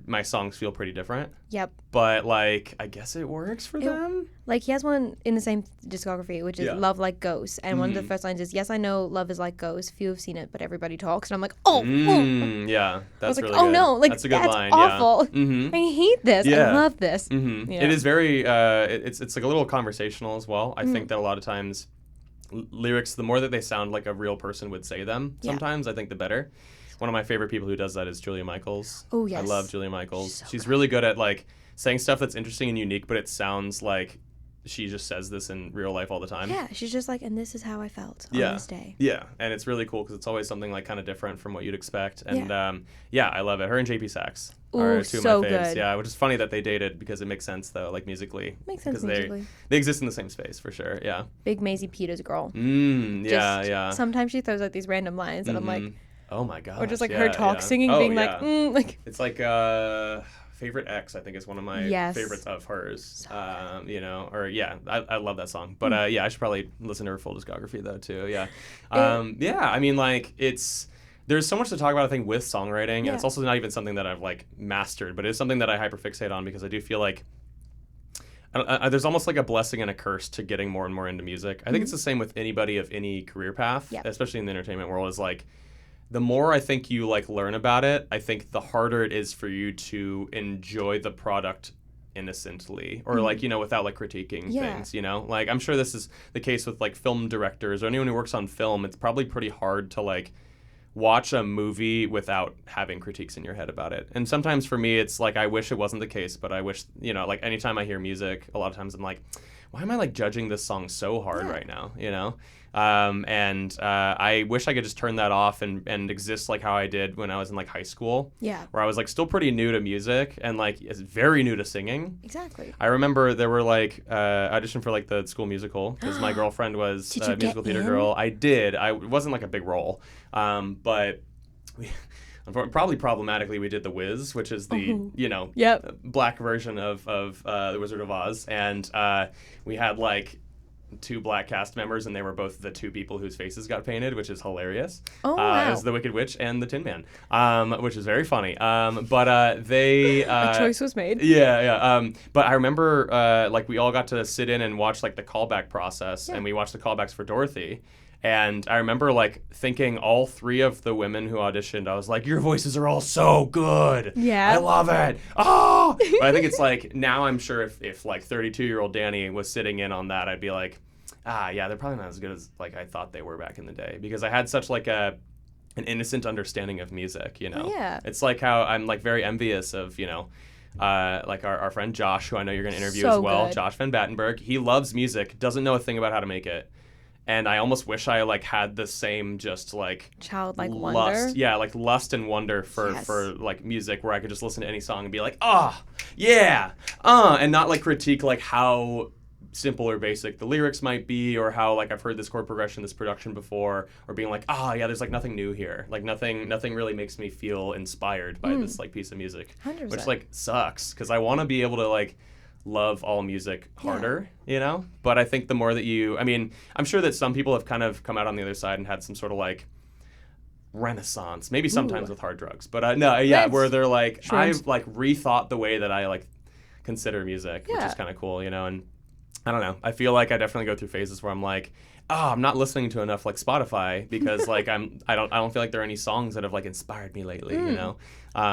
my songs feel pretty different. Yep. But like, I guess it works for them. Like he has one in the same discography, which is Love Like Ghosts, and one of the first lines is, "Yes, I know love is like ghosts. Few have seen it, but everybody talks." And I'm like, yeah, that's really good. Oh no, like that's a good line. Awful. Yeah. I hate this. I love this. Yeah. It is very. It's like a little conversational as well. I think that a lot of times, lyrics, the more that they sound like a real person would say them, sometimes I think the better. One of my favorite people who does that is Julia Michaels. Oh, yes. I love Julia Michaels. She's really good at like saying stuff that's interesting and unique, but it sounds like she just says this in real life all the time. Yeah, she's just like, and this is how I felt on this day. Yeah, and it's really cool because it's always something like kind of different from what you'd expect. And I love it. Her and JP Saxe are two of my faves. Good. Yeah, which is funny that they dated, because it makes sense though, like musically. Makes sense musically. They exist in the same space for sure. Yeah. Big Maisie Peters girl. Yeah. Sometimes she throws out these random lines, and I'm like, oh my gosh. Or just like her singing, being like. It's like Favorite X, I think, is one of my favorites of hers. So I love that song. But I should probably listen to her full discography though too. Yeah. I mean, like there's so much to talk about, I think, with songwriting, and it's also not even something that I've like mastered, but it's something that I hyperfixate on, because I do feel like there's almost like a blessing and a curse to getting more and more into music. I think it's the same with anybody of any career path, especially in the entertainment world, is like, the more I think you like learn about it, I think the harder it is for you to enjoy the product innocently, or like, without like critiquing things, like I'm sure this is the case with like film directors or anyone who works on film. It's probably pretty hard to like watch a movie without having critiques in your head about it. And sometimes for me, it's like, I wish it wasn't the case, but I wish, like anytime I hear music, a lot of times I'm like, why am I like judging this song so hard right now, you know? I wish I could just turn that off and exist like how I did when I was in like high school. Yeah. Where I was like still pretty new to music and like very new to singing. Exactly. I remember there were like audition for like the school musical because my girlfriend was a musical theater girl. I did. It wasn't like a big role, but we. Probably problematically, we did The Wiz, which is the black version of The Wizard of Oz, and we had like 2 black cast members, and they were both the 2 people whose faces got painted, which is hilarious. Oh, wow. It was the Wicked Witch and the Tin Man, which is very funny. But they a choice was made. Yeah. But I remember like we all got to sit in and watch like the callback process, and we watched the callbacks for Dorothy. And I remember like thinking all 3 of the women who auditioned, I was like, your voices are all so good. Yeah. I love it. Oh! But I think it's like, now I'm sure if like 32-year-old Danny was sitting in on that, I'd be like, yeah, they're probably not as good as like I thought they were back in the day. Because I had such like an innocent understanding of music, you know? Oh, yeah. It's like how I'm like very envious of, you know, like our friend Josh, who I know you're going to interview so as well. Good. Josh Van Battenberg. He loves music, doesn't know a thing about how to make it. And I almost wish I like had the same just like childlike lust, wonder. yeah, like lust and wonder for like music, where I could just listen to any song and be like, and not like critique like how simple or basic the lyrics might be, or how like I've heard this chord progression, this production before, or being like, there's like nothing new here, like nothing really makes me feel inspired by this like piece of music, 100%. which like sucks because I want to be able to like love all music harder, you know? But I think the more that I'm sure that some people have kind of come out on the other side and had some sort of like renaissance, maybe sometimes with hard drugs. But where they're like, Shrooms. I've like rethought the way that I like consider music, which is kind of cool, you know? And I don't know. I feel like I definitely go through phases where I'm like, I'm not listening to enough like Spotify because like I don't feel like there are any songs that have like inspired me lately, you know,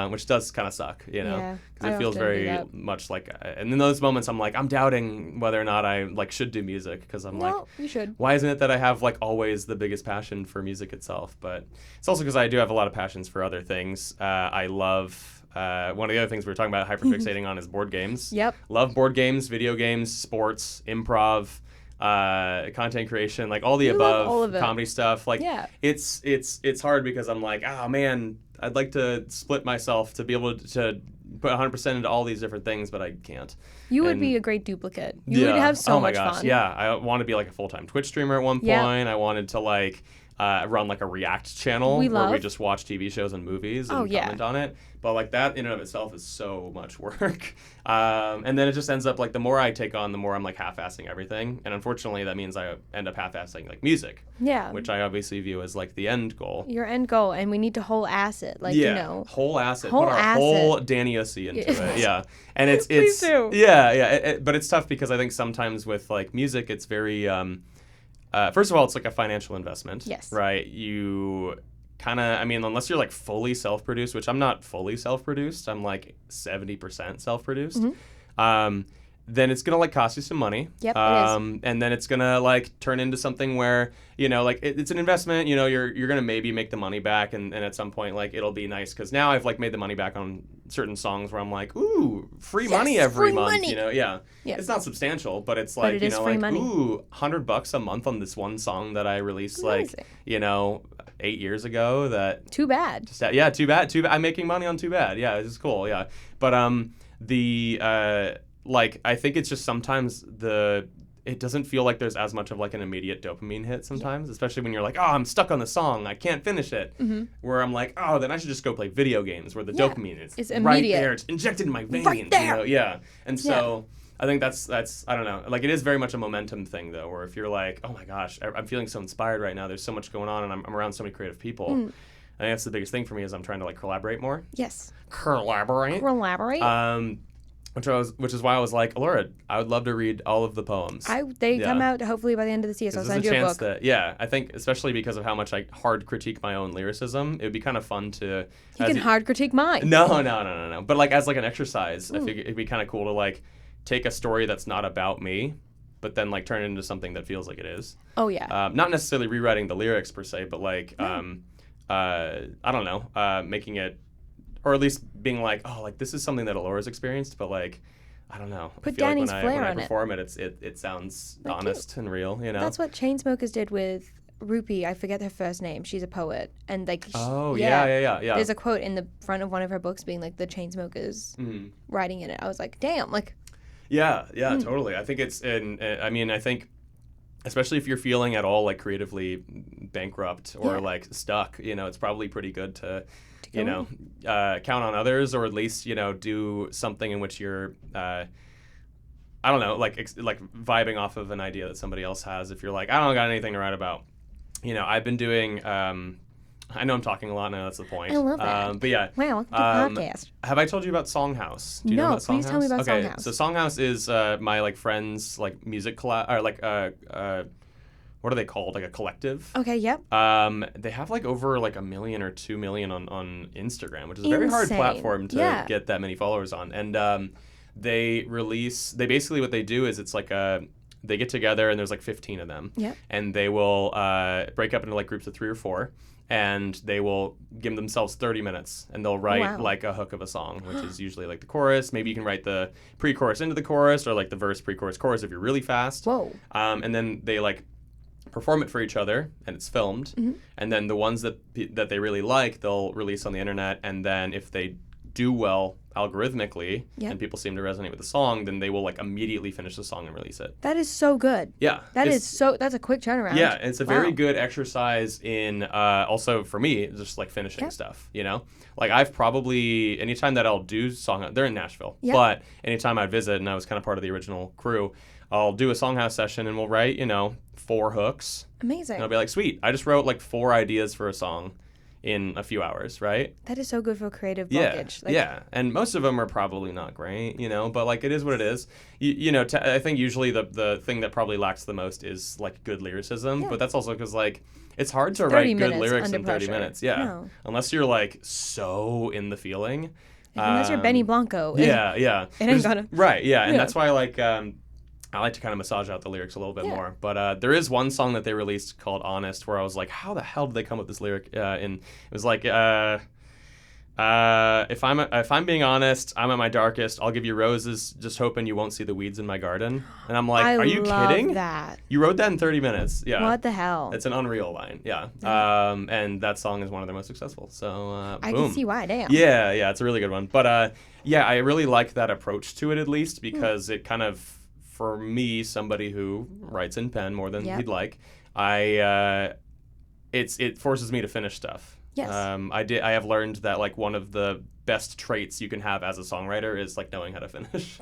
which does kind of suck, you know, because it feels very much like. And in those moments, I'm like, I'm doubting whether or not I like should do music because I'm like, you should. Why isn't it that I have like always the biggest passion for music itself? But it's also because I do have a lot of passions for other things. I love. One of the other things we were talking about hyperfixating on is board games. Yep. Love board games, video games, sports, improv. Content creation, like all the above, all of it. Comedy stuff. Like it's hard because I'm like, man, I'd like to split myself to be able to put 100% into all these different things, but I can't. You would be a great duplicate. You would have so much fun. Yeah, I want to be like a full-time Twitch streamer at one point. I wanted to like run like a React channel where we just watch TV shows and movies and comment on it. But like that in and of itself is so much work. And then it just ends up like the more I take on, the more I'm like half-assing everything. And unfortunately that means I end up half-assing like music. Yeah. Which I obviously view as like the end goal. Your end goal. And we need to whole ass it. Like, you know. Whole ass it. Put our whole Danny Ussy into it. Yeah. And it's Please do. Yeah. But it's tough because I think sometimes with like music, it's very first of all, it's like a financial investment. Yes. Right? You kind of, unless you're like fully self-produced, which I'm not fully self-produced, I'm like 70% self-produced. Mm-hmm. Then it's gonna like cost you some money. Yep, it is. And then it's gonna like turn into something where, you know, like it's an investment, you know, you're gonna maybe make the money back and at some point like it'll be nice because now I've like made the money back on certain songs where I'm like, ooh, free money every month, you know, It's not substantial, but it's like, you know, like, money. Ooh, $100 a month on this one song that I released like, you know, 8 years ago that. Too bad. Too bad. I'm making money on Too Bad. Yeah, this is cool. Yeah. But like, I think it's just sometimes it doesn't feel like there's as much of like an immediate dopamine hit sometimes, especially when you're like, I'm stuck on the song, I can't finish it. Mm-hmm. Where I'm like, then I should just go play video games where the dopamine is it's right there, it's injected in my veins. Right there. You know? Yeah. And so I think that's I don't know. Like it is very much a momentum thing though, where if you're like, oh my gosh, I'm feeling so inspired right now. There's so much going on, and I'm around so many creative people. I think that's the biggest thing for me is I'm trying to like collaborate more. Yes. Collaborate. Which is why I was like, Alaura, I would love to read all of the poems. They come out hopefully by the end of this year, so I'll send you a book. I think especially because of how much I hard critique my own lyricism, it would be kind of fun to. You can hard critique mine. No. But like as like an exercise, I think it'd be kind of cool to like take a story that's not about me, but then like turn it into something that feels like it is. Oh yeah. Not necessarily rewriting the lyrics per se, but like I don't know, making it. Or at least being like, like this is something that Alaura's experienced, but like I don't know. Put I feel Danny's like flair when I on it. perform it sounds Like honest and real, you know? That's what Chainsmokers did with Rupi. I forget her first name. She's a poet. And like, Oh, yeah. There's a quote in the front of one of her books being like the Chainsmokers writing in it. I was like, damn, like. Yeah, totally. I think I mean, I think especially if you're feeling at all like creatively bankrupt or like stuck, you know, it's probably pretty good to you know, count on others, or at least, you know, do something in which you're, I don't know, like vibing off of an idea that somebody else has. If you're like, I don't got anything to write about, you know, I've been doing, I know I'm talking a lot now, that's the point. I love that. But yeah. Wow, good podcast. Have I told you about Songhouse? Do you know about Songhouse? Please tell me about okay, Songhouse. so Songhouse is my like friends like music or like what are they called? Like a collective. Okay, yep. They have like over like 1 million or 2 million on Instagram, which is a very hard platform to get that many followers on. And they basically what they do is it's like they get together and there's like 15 of them. Yep. And they will break up into like groups of 3 or 4. And they will give themselves 30 minutes and they'll write like a hook of a song, which is usually like the chorus. Maybe you can write the pre-chorus into the chorus, or like the verse, pre-chorus, chorus if you're really fast. Whoa. And then they like perform it for each other, and it's filmed. And then the ones that they really like, they'll release on the internet. And then if they do well algorithmically and people seem to resonate with the song, then they will like immediately finish the song and release it. That is so good. Yeah. That's a quick turnaround. Yeah, and it's a very good exercise in also for me, just like finishing stuff, you know? Like I've probably, anytime that I'll do they're in Nashville, but anytime I visit, and I was kind of part of the original crew, I'll do a Songhouse session and we'll write, you know, 4 hooks. Amazing. And I'll be like, sweet, I just wrote like 4 ideas for a song in a few hours, right? That is so good for creative blockage. Yeah, and most of them are probably not great, you know, but like it is what it is. You know, I think usually the thing that probably lacks the most is like good lyricism, but that's also because like it's hard to write good lyrics in 30 minutes. Yeah, no. Unless you're like so in the feeling. Unless you're Benny Blanco. Yeah. It ain't gonna. Right, yeah, and that's why like I like to kind of massage out the lyrics a little bit more. But there is one song that they released called Honest, where I was like, how the hell did they come up with this lyric? And it was like, if I'm being honest, I'm at my darkest. I'll give you roses, just hoping you won't see the weeds in my garden. And I'm like, are you kidding? That. You wrote that in 30 minutes. Yeah. What the hell? It's an unreal line. Yeah. And that song is one of their most successful. So I can see why. Damn. Yeah, it's a really good one. But yeah, I really like that approach to it, at least, because it kind of, for me, somebody who writes in pen more than he'd like, it forces me to finish stuff. Yes. I have learned that like one of the best traits you can have as a songwriter is like knowing how to finish.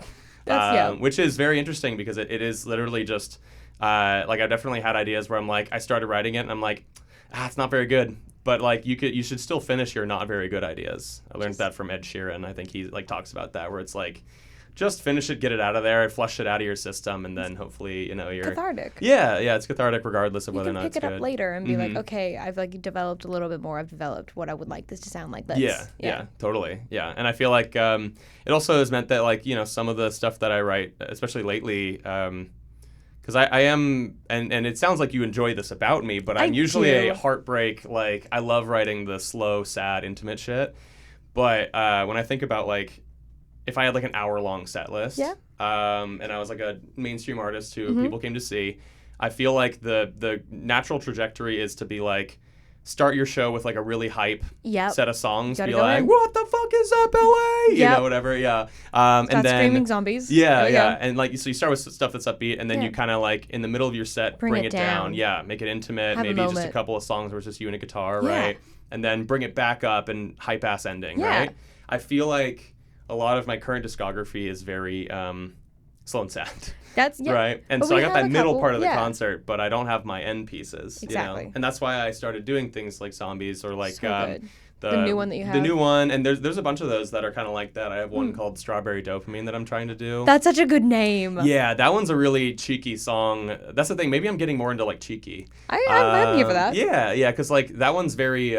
Which is very interesting because it is literally just like I've definitely had ideas where I'm like, I started writing it and I'm like, it's not very good. But like you should still finish your not very good ideas. I learned that from Ed Sheeran. I think he like talks about that, where it's like, just finish it, get it out of there, flush it out of your system, and then hopefully, you know, you're cathartic. Yeah, it's cathartic regardless of whether or not it's good. You can pick it up later and be like, okay, I've like developed a little bit more. I've developed what I would like this to sound like. Yeah, totally. Yeah, and I feel like it also has meant that like, you know, some of the stuff that I write, especially lately, because I am, and it sounds like you enjoy this about me, but I'm usually a heartbreak. Like I love writing the slow, sad, intimate shit. But when I think about like, if I had like an hour-long set list, and I was like a mainstream artist who people came to see, I feel like the natural trajectory is to be like, start your show with like a really hype set of songs, be like, what the fuck is up, LA? You know, whatever, and then screaming zombies. And like, so you start with stuff that's upbeat, and then you kind of like in the middle of your set bring it down, make it intimate, maybe just a couple of songs where it's just you and a guitar, right? And then bring it back up and hype-ass ending, right? I feel like a lot of my current discography is very slow and sad. That's right. And so I got that middle part of the concert, but I don't have my end pieces. Exactly. You know? And that's why I started doing things like Zombies or like the new one that you have. The new one, and there's a bunch of those that are kind of like that. I have one called Strawberry Dopamine that I'm trying to do. That's such a good name. Yeah, that one's a really cheeky song. That's the thing. Maybe I'm getting more into like cheeky. I'm here for that. Yeah, because like that one's very.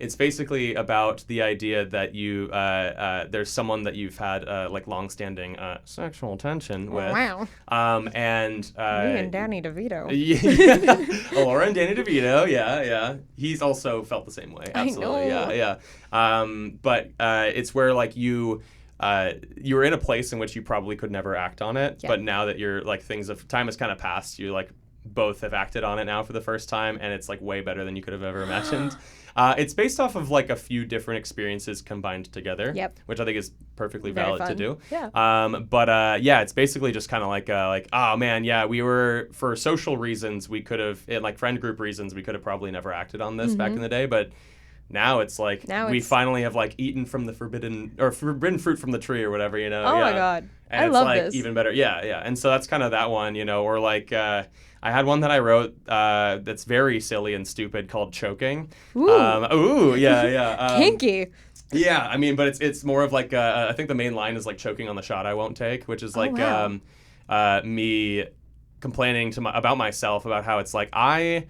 It's basically about the idea that you there's someone that you've had like long-standing sexual tension with. Wow. And me and Danny DeVito. Alaura and Danny DeVito. Yeah. He's also felt the same way. Absolutely. I know. Yeah. But it's where like you you were in a place in which you probably could never act on it, Yeah. but now that you're like time has kind of passed, you like both have acted on it now for the first time, and it's like way better than you could have ever imagined. It's based off of like a few different experiences combined together, which I think is perfectly valid to do. Yeah. It's basically just kind of like oh man, yeah, we were, for social reasons, we could have, and like friend group reasons, we could have probably never acted on this back in the day, but now it's like we finally have like eaten from the forbidden fruit from the tree or whatever, you know. Oh my God. And I it's love like this. even better. Yeah. And so that's kind of that one, you know, or like I had one that I wrote that's very silly and stupid called Choking. Yeah. Kinky. Yeah, I mean, but it's more of like I think the main line is like choking on the shot I won't take, which is like me complaining about myself, about how it's like I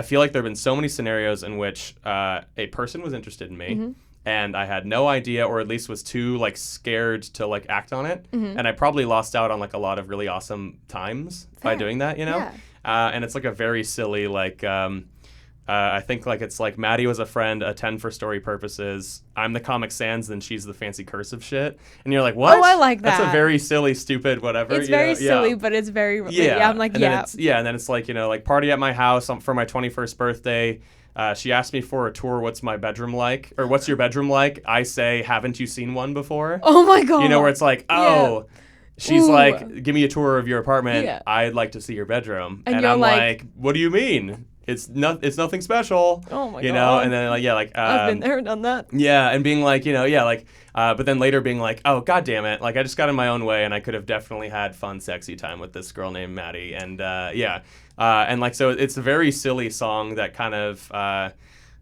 feel like there have been so many scenarios in which a person was interested in me, and I had no idea, or at least was too like scared to like act on it, and I probably lost out on like a lot of really awesome times by doing that, you know. Yeah. And it's like a very silly like. I think like it's like Maddie was a friend, a 10 for story purposes. I'm the Comic Sans, then she's the fancy cursive shit. And you're like, what? Oh, I like that. That's a very silly, stupid, whatever. It's very silly, but it's very I'm like, and then it's like, you know, like party at my house for my 21st birthday. She asked me for a tour. What's my bedroom like? Or what's your bedroom like? I say, haven't you seen one before? Oh my God. You know, where it's like, oh. Yeah. She's Ooh. like, give me a tour of your apartment. Yeah. I'd like to see your bedroom. And And you're I'm like- like, what do you mean? It's nothing special. Oh my You God. know, and then like, I've been there, done that. yeah, and being like, you know, but then later being like, oh, God damn it. Like, I just got in my own way, and I could have definitely had fun, sexy time with this girl named Maddie. And and like, so it's a very silly song that kind of, I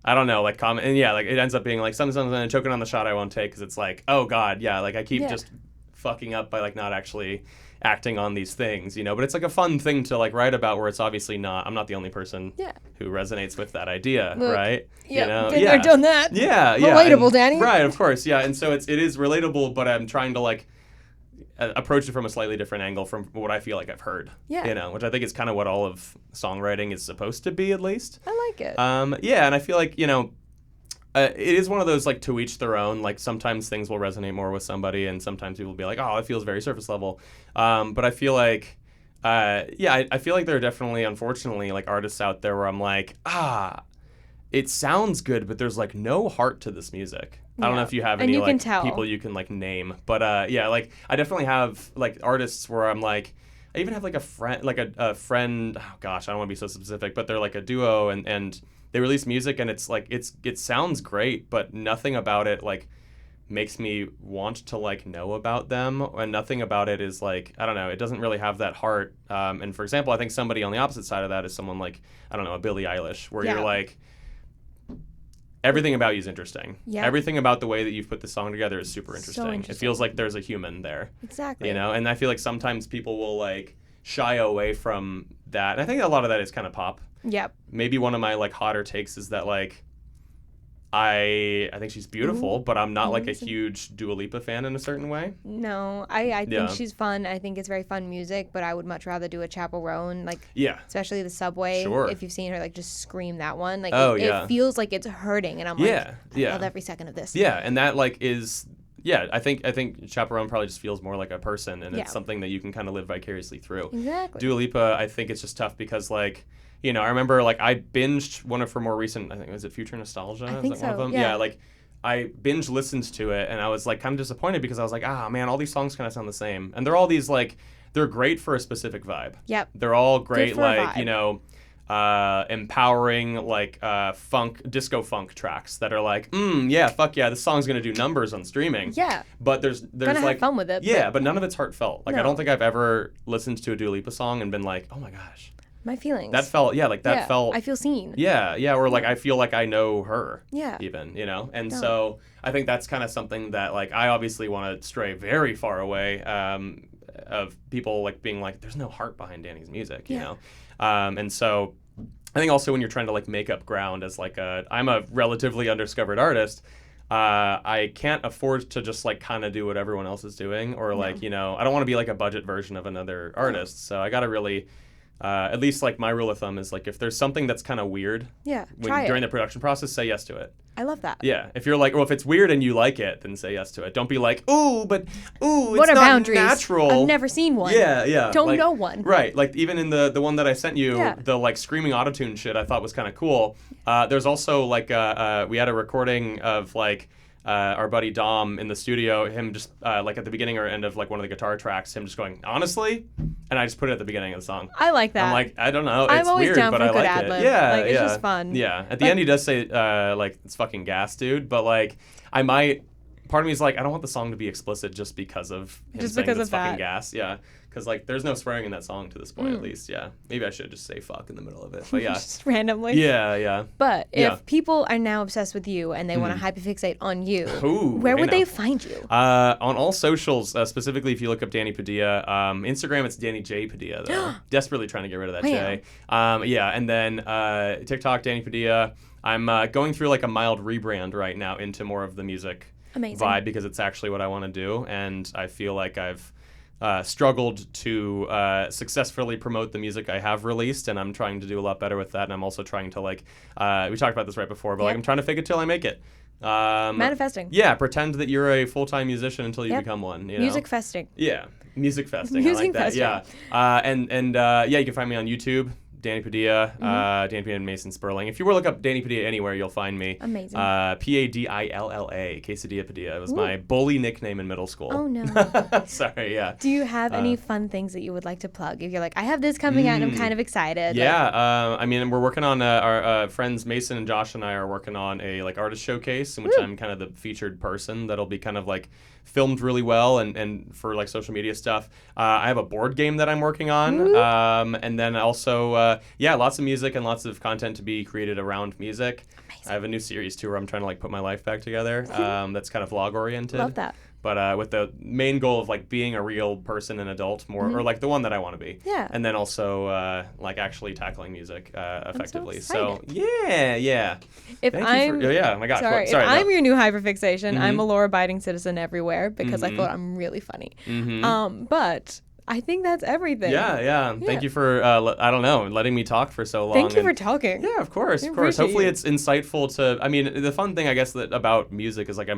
don't know, like, comment. And like, it ends up being like, something, choking on the shot I won't take, because it's like, oh, God, yeah, like, I keep just fucking up by like not actually acting on these things, you know. But it's like a fun thing to like write about, where it's obviously not, I'm not the only person who resonates with that idea. Look, right? Yeah, you know? been there, done that. Yeah. Relatable, and, Danny. Right, of course, yeah. And so it is relatable, but I'm trying to like approach it from a slightly different angle from what I feel like I've heard. Yeah. You know, which I think is kind of what all of songwriting is supposed to be, at least. I like it. Yeah, and I feel like, you know, it is one of those like to each their own. Like sometimes things will resonate more with somebody, and sometimes people will be like, "Oh, it feels very surface level." But I feel like, I feel like there are definitely, unfortunately, like artists out there where I'm like, it sounds good, but there's like no heart to this music. I don't know if you have And any you can like tell. people you can like name, but like I definitely have like artists where I'm like, I even have like a friend. Oh gosh, I don't want to be so specific, but they're like a duo, and they release music, and it's like it sounds great, but nothing about it like makes me want to like know about them, and nothing about it is like, I don't know, it doesn't really have that heart. And for example, I think somebody on the opposite side of that is someone like, I don't know, a Billie Eilish, where you're like, everything about you is interesting. Yeah. Everything about the way that you've put the song together is super interesting. interesting. It feels like there's a human there. Exactly. You know, and I feel like sometimes people will like shy away from that. And I think a lot of that is kind of pop. Yep. Maybe one of my like hotter takes is that like I think she's beautiful, but I'm not like a huge Dua Lipa fan in a certain way. No, I think she's fun. I think it's very fun music, but I would much rather do a Chaperone, like especially the Subway. Sure. If you've seen her like just scream that one, like it feels like it's hurting, and I'm like, I love every second of this. Yeah, and that like is I think Chaperone probably just feels more like a person, and it's something that you can kind of live vicariously through. Exactly. Dua Lipa, I think it's just tough because like, you know, I remember like I binged one of her more recent, I think, was it Future Nostalgia? I think Is that one of them? Yeah, like I binge listened to it, and I was like kind of disappointed because I was like, man, all these songs kind of sound the same, and they're all these like, they're great for a specific vibe. Yep. They're all great, for a like, vibe. you know, empowering like disco funk tracks that are like, fuck yeah, this song's gonna do numbers on streaming. Yeah. But there's Gonna like have fun with it. Yeah, but none of it's heartfelt. Like I No. don't think I've ever listened to a Dua Lipa song and been like, oh my gosh, My feelings. that felt felt. I feel seen. Yeah, or like I feel like I know her. Yeah. Even, you know, and so I think that's kind of something that like I obviously want to stray very far away of people like being like, there's no heart behind Danny's music, you know, and so I think also when you're trying to like make up ground as like I'm a relatively undiscovered artist. I can't afford to just like kind of do what everyone else is doing, or like, you know, I don't want to be like a budget version of another artist. So I got to really at least like my rule of thumb is like if there's something that's kind of weird during the production process, say yes to it. I love that. Yeah. If you're like, well, if it's weird and you like it, then say yes to it. Don't be like, what it's are not boundaries? Natural. I've never seen one. Yeah. Don't like, know one. Right. Like even in the one that I sent you, the like screaming autotune shit I thought was kind of cool. There's also like we had a recording of like our buddy Dom in the studio, him just like at the beginning or end of like one of the guitar tracks, him just going, honestly, and I just put it at the beginning of the song. I like that. I'm like, I don't know, I'm it's always weird, down but for I a good like ad-lib. it. Yeah, like, it's just fun. Yeah. At the end he does say like it's fucking gas, dude, but like part of me is like, I don't want the song to be explicit just because of him saying it's fucking gas. Yeah. Because, like, there's no swearing in that song to this point, at least, yeah. Maybe I should just say fuck in the middle of it, but yeah. Just randomly. Yeah. But if people are now obsessed with you and they want to hyperfixate on you, where would they find you? On all socials, specifically if you look up Danny Padilla. Instagram, it's Danny J. Padilla, though. Desperately trying to get rid of that J. And then TikTok, Danny Padilla. I'm going through, like, a mild rebrand right now into more of the music vibe because it's actually what I want to do, and I feel like I've struggled to successfully promote the music I have released, and I'm trying to do a lot better with that. And I'm also trying to like we talked about this right before, but like I'm trying to fake it till I make it. Manifesting. Yeah, pretend that you're a full-time musician until you become one. You know? Music festing. Yeah, music festing. I like that. Yeah, and you can find me on YouTube. Danny Padilla, Danny Padilla and Mason Sperling. If you were to look up Danny Padilla anywhere, you'll find me. Amazing. Padilla, Quesadilla Padilla. It was my bully nickname in middle school. Oh, no. Sorry, yeah. Do you have any fun things that you would like to plug? If you're like, I have this coming out and I'm kind of excited. Yeah, I mean, we're working on our friends Mason and Josh and I are working on a like artist showcase in which I'm kind of the featured person that'll be kind of like filmed really well and for like social media stuff. I have a board game that I'm working on, and then also lots of music and lots of content to be created around music. Amazing. I have a new series too where I'm trying to like put my life back together. That's kind of vlog oriented. Love that. But with the main goal of like being a real person and adult more, or like the one that I want to be. Yeah. And then also like actually tackling music effectively. I'm so excited. Yeah. If I'm oh my gosh. Sorry, I'm your new hyperfixation. I'm a law-abiding citizen everywhere because I thought I'm really funny. But I think that's everything. Yeah. Thank you for letting me talk for so long. Thank you for talking. Yeah, of course. Hopefully it's insightful to. I mean, the fun thing I guess about music is like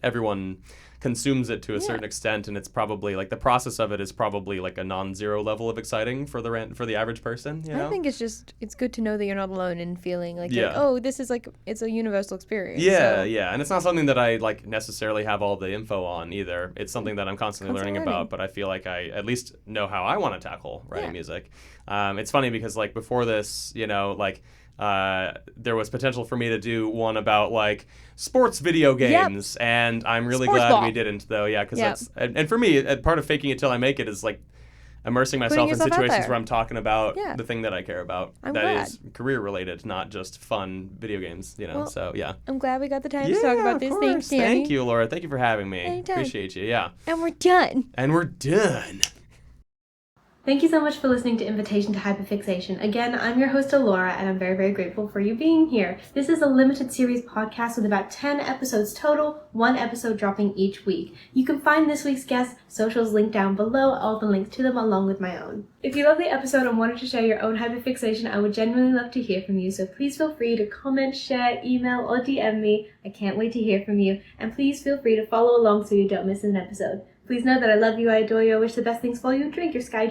everyone consumes it to a certain extent, and it's probably like the process of it is probably like a non-zero level of exciting for the average person. You know? I think it's good to know that you're not alone in feeling like oh, this is like it's a universal experience. Yeah, and it's not something that I like necessarily have all the info on either. It's something that I'm constantly learning about, but I feel like I at least know how I want to tackle writing music. It's funny because like before this, there was potential for me to do one about like sports video games, and I'm really glad we didn't though. Yeah, because that's and for me, part of faking it till I make it is like immersing myself in situations where I'm talking about the thing that I care about. I'm that glad. Is career related, not just fun video games. Well, so yeah. I'm glad we got the time to talk about this. Thanks, Danny. Thank you, Laura. Thank you for having me. Anytime. Appreciate you. Yeah. And we're done. Thank you so much for listening to Invitation to Hyperfixation. Again, I'm your host, Alaura, and I'm very, very grateful for you being here. This is a limited series podcast with about 10 episodes total, 1 episode dropping each week. You can find this week's guests' socials linked down below, all the links to them along with my own. If you love the episode and wanted to share your own hyperfixation, I would genuinely love to hear from you, so please feel free to comment, share, email, or DM me. I can't wait to hear from you, and please feel free to follow along so you don't miss an episode. Please know that I love you, I adore you, I wish the best things for you. Drink your sky juice.